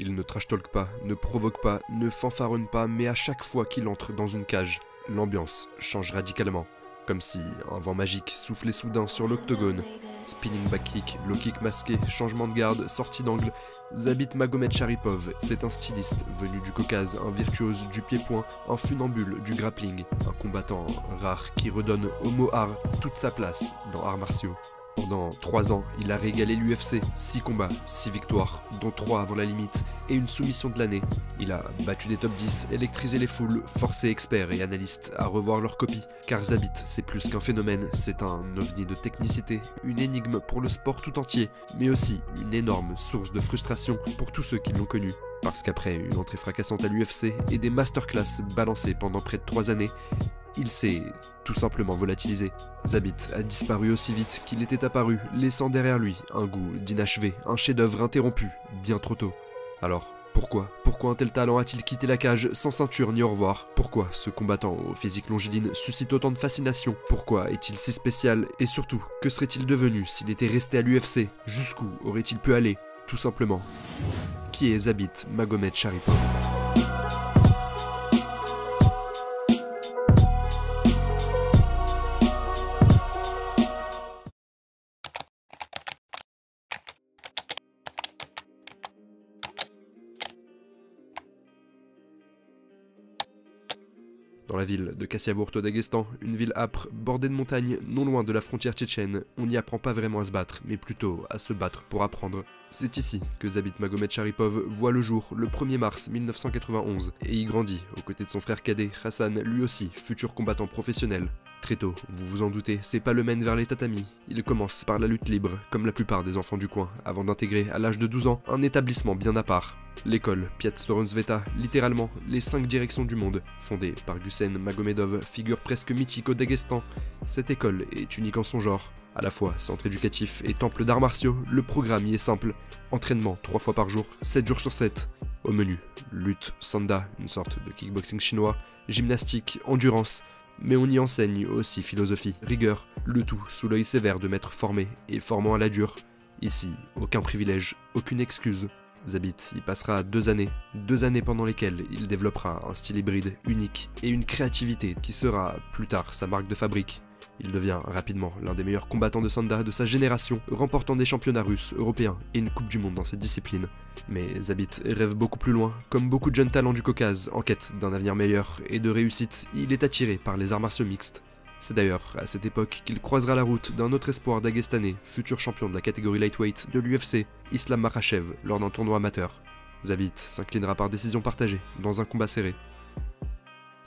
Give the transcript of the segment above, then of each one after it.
Il ne trash-talk pas, ne provoque pas, ne fanfaronne pas, mais à chaque fois qu'il entre dans une cage, l'ambiance change radicalement. Comme si un vent magique soufflait soudain sur l'octogone. Spinning back kick, low kick masqué, changement de garde, sortie d'angle. Zabit Magomedsharipov, c'est un styliste venu du Caucase, un virtuose du pied-point, un funambule du grappling, un combattant rare qui redonne au mot art toute sa place dans arts martiaux. Pendant 3 ans, il a régalé l'UFC, 6 combats, 6 victoires, dont 3 avant la limite, et une soumission de l'année. Il a battu des top 10, électrisé les foules, forcé experts et analystes à revoir leurs copies, car Zabit, c'est plus qu'un phénomène, c'est un ovni de technicité, une énigme pour le sport tout entier, mais aussi une énorme source de frustration pour tous ceux qui l'ont connu. Parce qu'après une entrée fracassante à l'UFC et des masterclass balancées pendant près de 3 années, il s'est tout simplement volatilisé. Zabit a disparu aussi vite qu'il était apparu, laissant derrière lui un goût d'inachevé, un chef-d'œuvre interrompu, bien trop tôt. Alors, pourquoi un tel talent a-t-il quitté la cage sans ceinture ni au revoir? Pourquoi ce combattant au physique longiligne suscite autant de fascination? Pourquoi est-il si spécial? Et surtout, que serait-il devenu s'il était resté à l'UFC? Jusqu'où aurait-il pu aller? Tout simplement. Qui est Zabit Magomedsharipov? Dans la ville de Kassiabourte au Daghestan, une ville âpre, bordée de montagnes, non loin de la frontière tchétchène, on n'y apprend pas vraiment à se battre, mais plutôt à se battre pour apprendre. C'est ici que Zabit Magomedsharipov voit le jour le 1er mars 1991 et y grandit aux côtés de son frère cadet Hassan, lui aussi futur combattant professionnel. Très tôt, vous vous en doutez, ses pas le mènent vers les tatamis. Il commence par la lutte libre, comme la plupart des enfants du coin, avant d'intégrer à l'âge de 12 ans un établissement bien à part. L'école Piat Storonsveta, littéralement les 5 directions du monde, fondée par Gusen Magomedov, figure presque mythique au Daghestan. Cette école est unique en son genre. À la fois centre éducatif et temple d'arts martiaux, le programme y est simple. Entraînement 3 fois par jour, 7 jours sur 7. Au menu, lutte, sanda, une sorte de kickboxing chinois, gymnastique, endurance. Mais on y enseigne aussi philosophie, rigueur, le tout sous l'œil sévère de maîtres formés et formant à la dure. Ici, aucun privilège, aucune excuse. Zabit y passera 2 années pendant lesquelles il développera un style hybride unique et une créativité qui sera plus tard sa marque de fabrique. Il devient rapidement l'un des meilleurs combattants de sanda de sa génération, remportant des championnats russes, européens et une coupe du monde dans cette discipline. Mais Zabit rêve beaucoup plus loin, comme beaucoup de jeunes talents du Caucase, en quête d'un avenir meilleur et de réussite, il est attiré par les arts martiaux mixtes. C'est d'ailleurs à cette époque qu'il croisera la route d'un autre espoir daguestanais, futur champion de la catégorie lightweight de l'UFC, Islam Makhachev, lors d'un tournoi amateur. Zabit s'inclinera par décision partagée, dans un combat serré.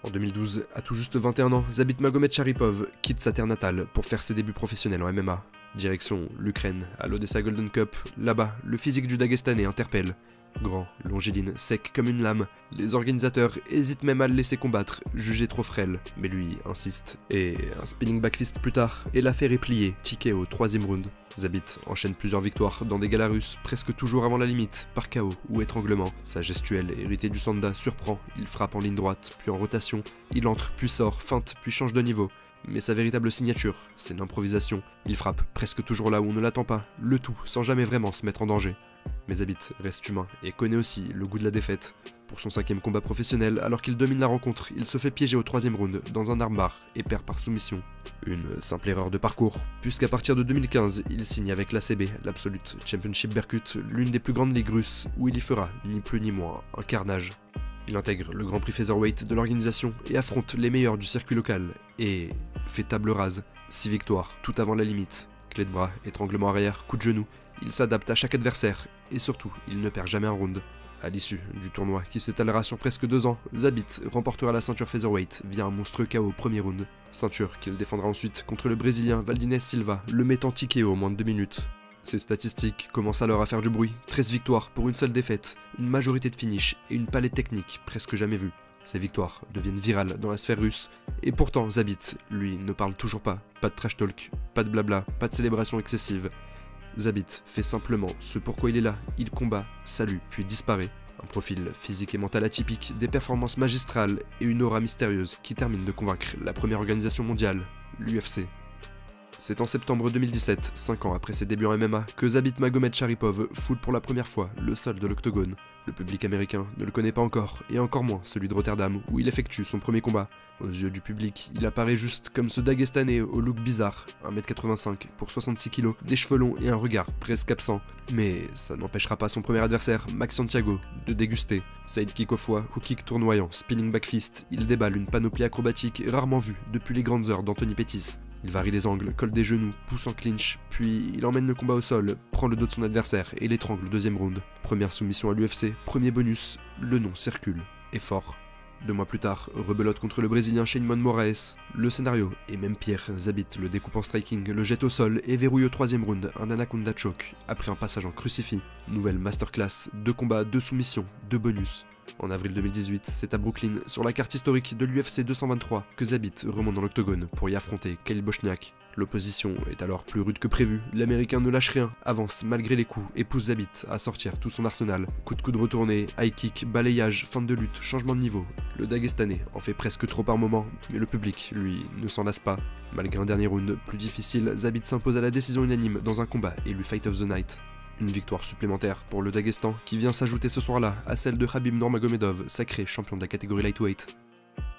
En 2012, à tout juste 21 ans, Zabit Magomedsharipov quitte sa terre natale pour faire ses débuts professionnels en MMA. Direction l'Ukraine, à l'Odessa Golden Cup. Là-bas, le physique du Daguestanais interpelle. Grand, longiligne, sec comme une lame, les organisateurs hésitent même à le laisser combattre, jugé trop frêle, mais lui insiste. Et un spinning back fist plus tard, et l'affaire est pliée, ticket au 3e round. Zabit enchaîne plusieurs victoires dans des galas russes, presque toujours avant la limite, par KO ou étranglement. Sa gestuelle héritée du sanda surprend, il frappe en ligne droite, puis en rotation, il entre, puis sort, feinte, puis change de niveau. Mais sa véritable signature, c'est l'improvisation. Il frappe presque toujours là où on ne l'attend pas, le tout sans jamais vraiment se mettre en danger. Mais Zabit reste humain et connaît aussi le goût de la défaite. Pour son 5e combat professionnel, alors qu'il domine la rencontre, il se fait piéger au 3e round dans un armbar et perd par soumission. Une simple erreur de parcours, puisqu'à partir de 2015, il signe avec l'ACB, l'Absolute Championship Berkut, l'une des plus grandes ligues russes, où il y fera, ni plus ni moins, un carnage. Il intègre le Grand Prix Featherweight de l'organisation et affronte les meilleurs du circuit local, et fait table rase, 6 victoires, tout avant la limite. Clé de bras, étranglement arrière, coup de genou, il s'adapte à chaque adversaire, et surtout, il ne perd jamais un round. À l'issue du tournoi, qui s'étalera sur presque 2 ans, Zabit remportera la ceinture Featherweight via un monstrueux KO au 1er round. Ceinture qu'il défendra ensuite contre le Brésilien Valdinez Silva, le mettant TKO en moins de 2 minutes. Ses statistiques commencent alors à faire du bruit, 13 victoires pour une seule défaite, une majorité de finish et une palette technique presque jamais vue. Ces victoires deviennent virales dans la sphère russe, et pourtant Zabit, lui, ne parle toujours pas. Pas de trash talk, pas de blabla, pas de célébration excessive. Zabit fait simplement ce pourquoi il est là, il combat, salue, puis disparaît. Un profil physique et mental atypique, des performances magistrales et une aura mystérieuse qui termine de convaincre la première organisation mondiale, l'UFC. C'est en septembre 2017, 5 ans après ses débuts en MMA, que Zabit Magomedsharipov foule pour la première fois le sol de l'octogone. Le public américain ne le connaît pas encore, et encore moins celui de Rotterdam, où il effectue son premier combat. Aux yeux du public, il apparaît juste comme ce Dagestanais au look bizarre, 1m85 pour 66 kg, des cheveux longs et un regard presque absent. Mais ça n'empêchera pas son premier adversaire, Max Santiago, de déguster. Sidekick au foie, hook kick tournoyant, spinning back fist, il déballe une panoplie acrobatique rarement vue depuis les grandes heures d'Anthony Pettis. Il varie les angles, colle des genoux, pousse en clinch, puis il emmène le combat au sol, prend le dos de son adversaire et l'étrangle au deuxième round. Première soumission à l'UFC, premier bonus, le nom circule, et fort. 2 mois plus tard, rebelote contre le Brésilien Sheymon Moraes. Le scénario est même pire, Zabit le découpe en striking, le jette au sol et verrouille au troisième round un anaconda choke, après un passage en crucifix. Nouvelle masterclass, 2 combats, 2 soumissions, 2 bonus. En avril 2018, c'est à Brooklyn, sur la carte historique de l'UFC 223, que Zabit remonte dans l'octogone pour y affronter Khalil Bochniak. L'opposition est alors plus rude que prévu, l'américain ne lâche rien, avance malgré les coups et pousse Zabit à sortir tout son arsenal. Coup de coude retourné, high kick, balayage, fin de lutte, changement de niveau. Le Dagestanais en fait presque trop par moment, mais le public, lui, ne s'en lasse pas. Malgré un dernier round plus difficile, Zabit s'impose à la décision unanime dans un combat élu Fight of the Night. Une victoire supplémentaire pour le Daghestan qui vient s'ajouter ce soir-là à celle de Khabib Nurmagomedov, sacré champion de la catégorie lightweight.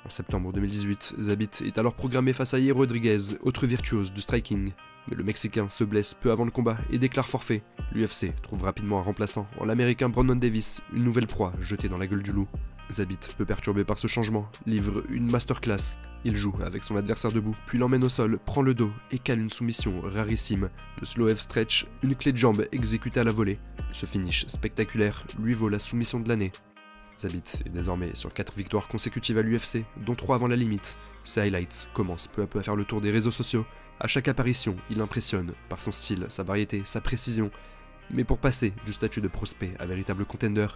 En septembre 2018, Zabit est alors programmé face à Yair Rodriguez, autre virtuose du striking. Mais le Mexicain se blesse peu avant le combat et déclare forfait. L'UFC trouve rapidement un remplaçant en l'Américain Brandon Davis, une nouvelle proie jetée dans la gueule du loup. Zabit, peu perturbé par ce changement, livre une masterclass. Il joue avec son adversaire debout, puis l'emmène au sol, prend le dos et cale une soumission rarissime. Le slow F-stretch, une clé de jambe exécutée à la volée. Ce finish spectaculaire lui vaut la soumission de l'année. Zabit est désormais sur 4 victoires consécutives à l'UFC, dont 3 avant la limite. Ses highlights commencent peu à peu à faire le tour des réseaux sociaux. À chaque apparition, il impressionne par son style, sa variété, sa précision. Mais pour passer du statut de prospect à véritable contender,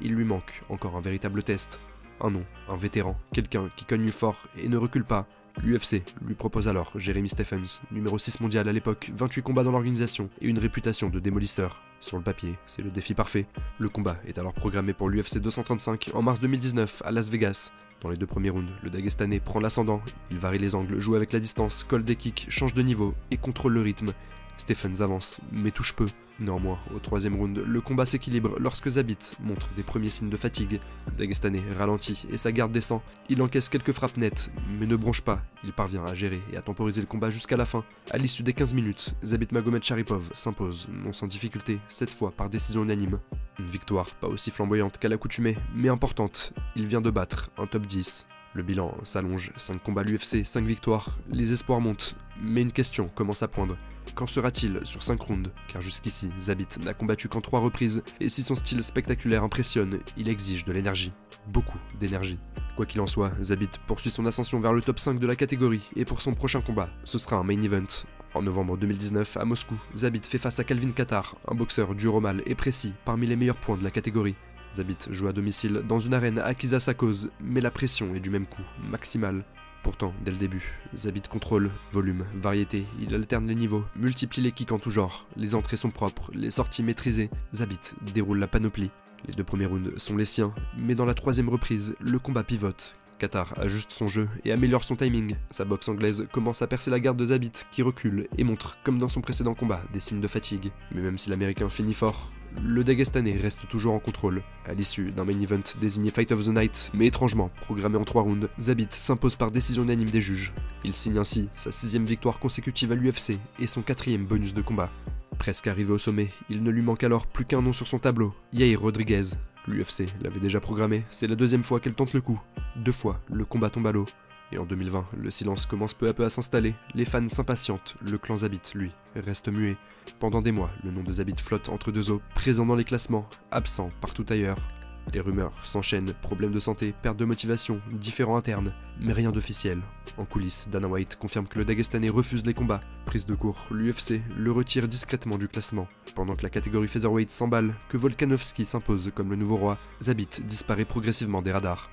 il lui manque encore un véritable test. Un nom, un vétéran, quelqu'un qui cogne fort et ne recule pas. L'UFC lui propose alors Jeremy Stephens, numéro 6 mondial à l'époque, 28 combats dans l'organisation et une réputation de démolisseur. Sur le papier, c'est le défi parfait. Le combat est alors programmé pour l'UFC 235 en mars 2019 à Las Vegas. Dans les 2 premiers rounds, le Dagestanais prend l'ascendant, il varie les angles, joue avec la distance, colle des kicks, change de niveau et contrôle le rythme. Stephens avance, mais touche peu. Néanmoins, au 3e round, le combat s'équilibre lorsque Zabit montre des premiers signes de fatigue. Le Dagestanais ralentit et sa garde descend. Il encaisse quelques frappes nettes, mais ne bronche pas. Il parvient à gérer et à temporiser le combat jusqu'à la fin. À l'issue des 15 minutes, Zabit Magomedsharipov s'impose, non sans difficulté, cette fois par décision unanime. Une victoire pas aussi flamboyante qu'à l'accoutumée, mais importante. Il vient de battre un top 10. Le bilan s'allonge, 5 combats à l'UFC, 5 victoires, les espoirs montent, mais une question commence à poindre. Qu'en sera-t-il sur 5 rounds? Car jusqu'ici, Zabit n'a combattu qu'en 3 reprises, et si son style spectaculaire impressionne, il exige de l'énergie. Beaucoup d'énergie. Quoi qu'il en soit, Zabit poursuit son ascension vers le top 5 de la catégorie, et pour son prochain combat, ce sera un main event. En novembre 2019, à Moscou, Zabit fait face à Calvin Kattar, un boxeur dur au mal et précis, parmi les meilleurs points de la catégorie. Zabit joue à domicile dans une arène acquise à sa cause, mais la pression est du même coup, maximale. Pourtant, dès le début, Zabit contrôle, volume, variété, il alterne les niveaux, multiplie les kicks en tout genre, les entrées sont propres, les sorties maîtrisées, Zabit déroule la panoplie. Les 2 premiers rounds sont les siens, mais dans la 3e reprise, le combat pivote. Kattar ajuste son jeu et améliore son timing. Sa boxe anglaise commence à percer la garde de Zabit, qui recule et montre, comme dans son précédent combat, des signes de fatigue. Mais même si l'Américain finit fort, le Dagestanais reste toujours en contrôle. À l'issue d'un main event désigné Fight of the Night, mais étrangement programmé en 3 rounds, Zabit s'impose par décision unanime des juges. Il signe ainsi sa 6e victoire consécutive à l'UFC et son 4e bonus de combat. Presque arrivé au sommet, il ne lui manque alors plus qu'un nom sur son tableau, Yair Rodriguez. L'UFC l'avait déjà programmé, c'est la 2e fois qu'elle tente le coup. 2 fois, le combat tombe à l'eau. Et en 2020, le silence commence peu à peu à s'installer, les fans s'impatientent, le clan Zabit, lui, reste muet. Pendant des mois, le nom de Zabit flotte entre 2 eaux, présent dans les classements, absent partout ailleurs. Les rumeurs s'enchaînent, problèmes de santé, perte de motivation, différends internes, mais rien d'officiel. En coulisses, Dana White confirme que le Dagestanais refuse les combats. Prise de court, l'UFC le retire discrètement du classement. Pendant que la catégorie featherweight s'emballe, que Volkanovski s'impose comme le nouveau roi, Zabit disparaît progressivement des radars.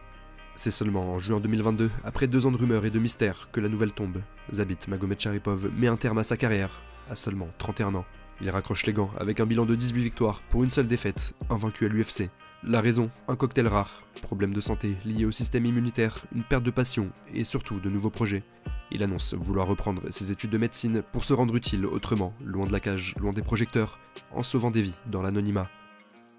C'est seulement en juin 2022, après 2 ans de rumeurs et de mystères, que la nouvelle tombe. Zabit Magomedsharipov met un terme à sa carrière, à seulement 31 ans. Il raccroche les gants avec un bilan de 18 victoires pour une seule défaite, invaincu à l'UFC. La raison, un cocktail rare, problème de santé lié au système immunitaire, une perte de passion et surtout de nouveaux projets. Il annonce vouloir reprendre ses études de médecine pour se rendre utile autrement, loin de la cage, loin des projecteurs, en sauvant des vies dans l'anonymat.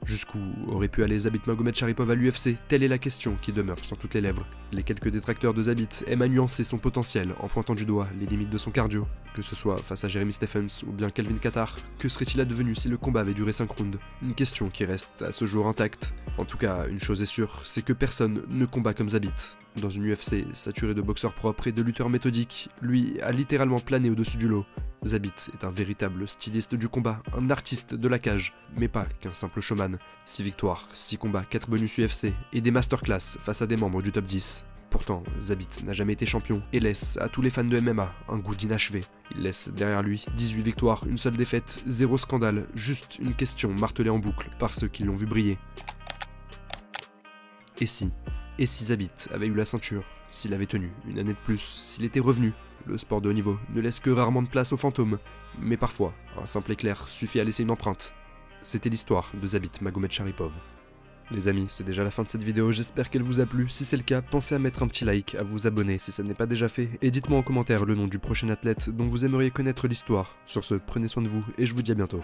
Jusqu'où aurait pu aller Zabit Magomedsharipov à l'UFC? Telle est la question qui demeure sur toutes les lèvres. Les quelques détracteurs de Zabit aiment à nuancer son potentiel en pointant du doigt les limites de son cardio. Que ce soit face à Jeremy Stephens ou bien Kelvin Kattar, que serait-il advenu si le combat avait duré 5 rounds? Une question qui reste à ce jour intacte. En tout cas, une chose est sûre, c'est que personne ne combat comme Zabit. Dans une UFC saturée de boxeurs propres et de lutteurs méthodiques, lui a littéralement plané au-dessus du lot. Zabit est un véritable styliste du combat, un artiste de la cage, mais pas qu'un simple showman. 6 victoires, 6 combats, 4 bonus UFC et des masterclass face à des membres du top 10. Pourtant, Zabit n'a jamais été champion et laisse à tous les fans de MMA un goût d'inachevé. Il laisse derrière lui 18 victoires, une seule défaite, 0 scandale, juste une question martelée en boucle par ceux qui l'ont vu briller. Et si Zabit avait eu la ceinture, s'il avait tenu une année de plus, s'il était revenu? Le sport de haut niveau ne laisse que rarement de place aux fantômes, mais parfois, un simple éclair suffit à laisser une empreinte. C'était l'histoire de Zabit Magomedsharipov. Les amis, c'est déjà la fin de cette vidéo, j'espère qu'elle vous a plu. Si c'est le cas, pensez à mettre un petit like, à vous abonner si ça n'est pas déjà fait, et dites-moi en commentaire le nom du prochain athlète dont vous aimeriez connaître l'histoire. Sur ce, prenez soin de vous, et je vous dis à bientôt.